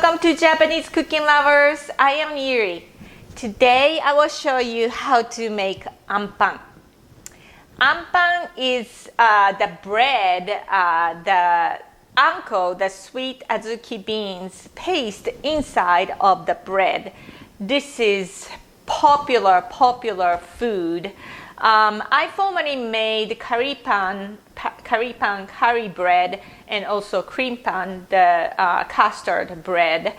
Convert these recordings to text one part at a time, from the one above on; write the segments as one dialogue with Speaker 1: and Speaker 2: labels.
Speaker 1: Welcome to Japanese Cooking Lovers. I am Yuri. Today I will show you how to make anpan. Anpan is the bread, the anko, the sweet azuki beans paste inside of the bread. This is popular food. I formerly made curry pan, curry bread, and also cream pan, the custard bread.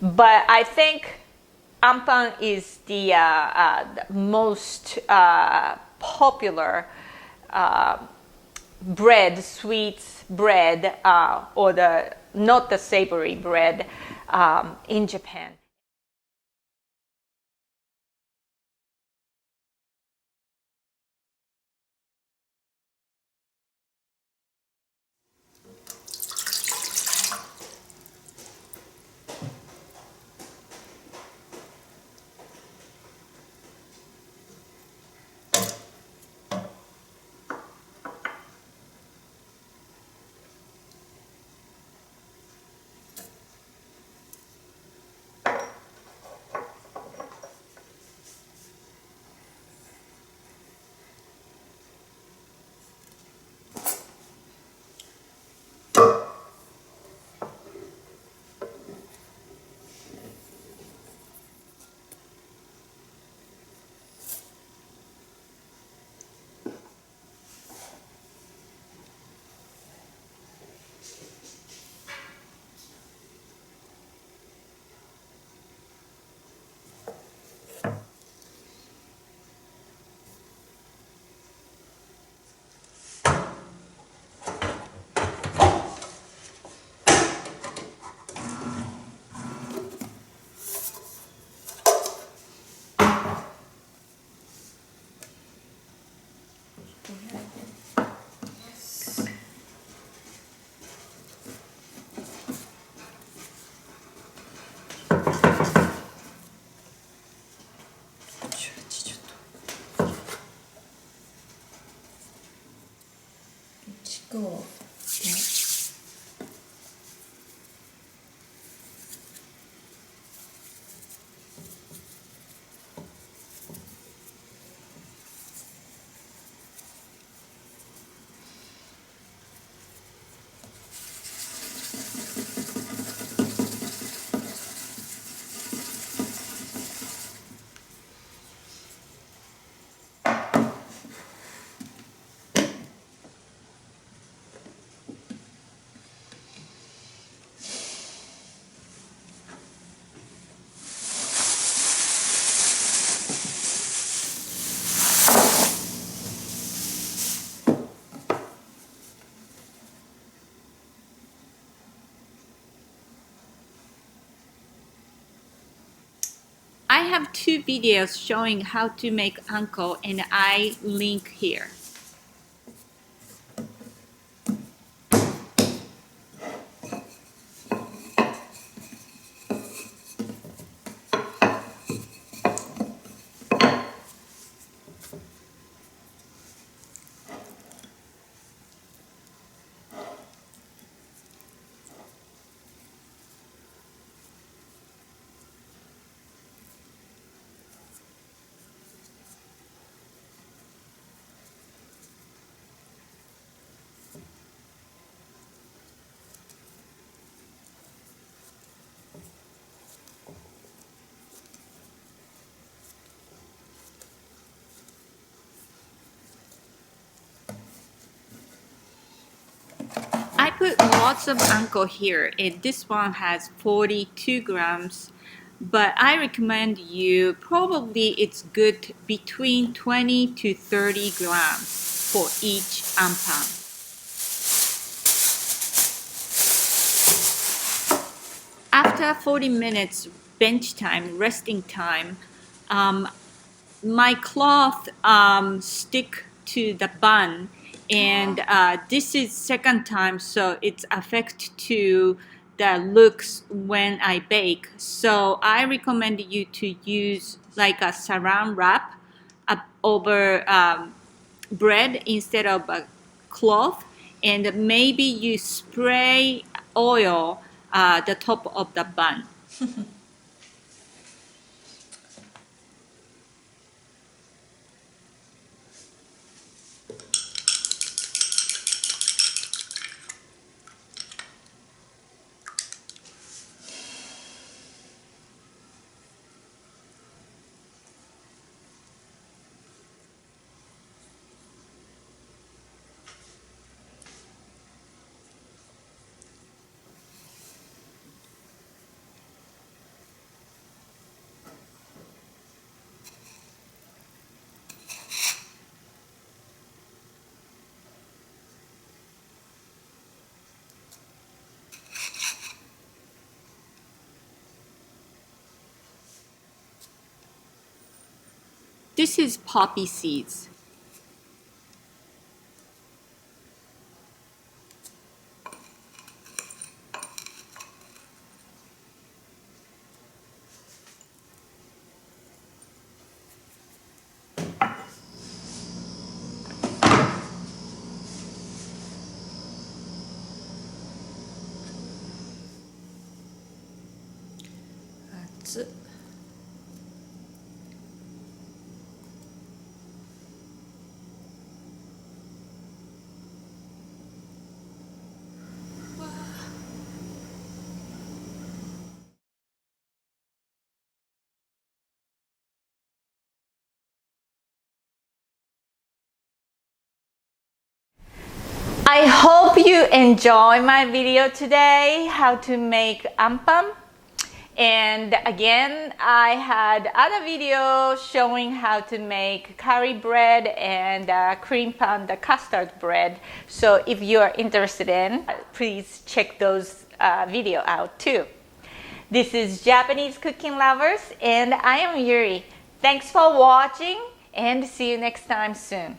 Speaker 1: But I think anpan is the most popular bread, sweets bread, or not the savory bread in Japan.
Speaker 2: Go.
Speaker 1: I have two videos showing how to make anko, and I link here. I put lots of anko here, and this one has 42 grams, but I recommend you, probably it's good between 20 to 30 grams for each anpan. After 40 minutes bench time, resting time, my cloth stick to the bun, and this is second time, so it's affect to the looks when I bake. So I recommend you to use like a saran wrap up over bread instead of a cloth, and maybe you spray oil
Speaker 2: the top of the bun. This is poppy seeds.
Speaker 1: I hope you enjoy my video today, how to make Anpan. And again, I had other videos showing how to make curry bread and cream pan, the custard bread. So if you are interested in, please check those video out too. This is Japanese Cooking Lovers, and I am Yuri. Thanks for watching, and see you next time soon.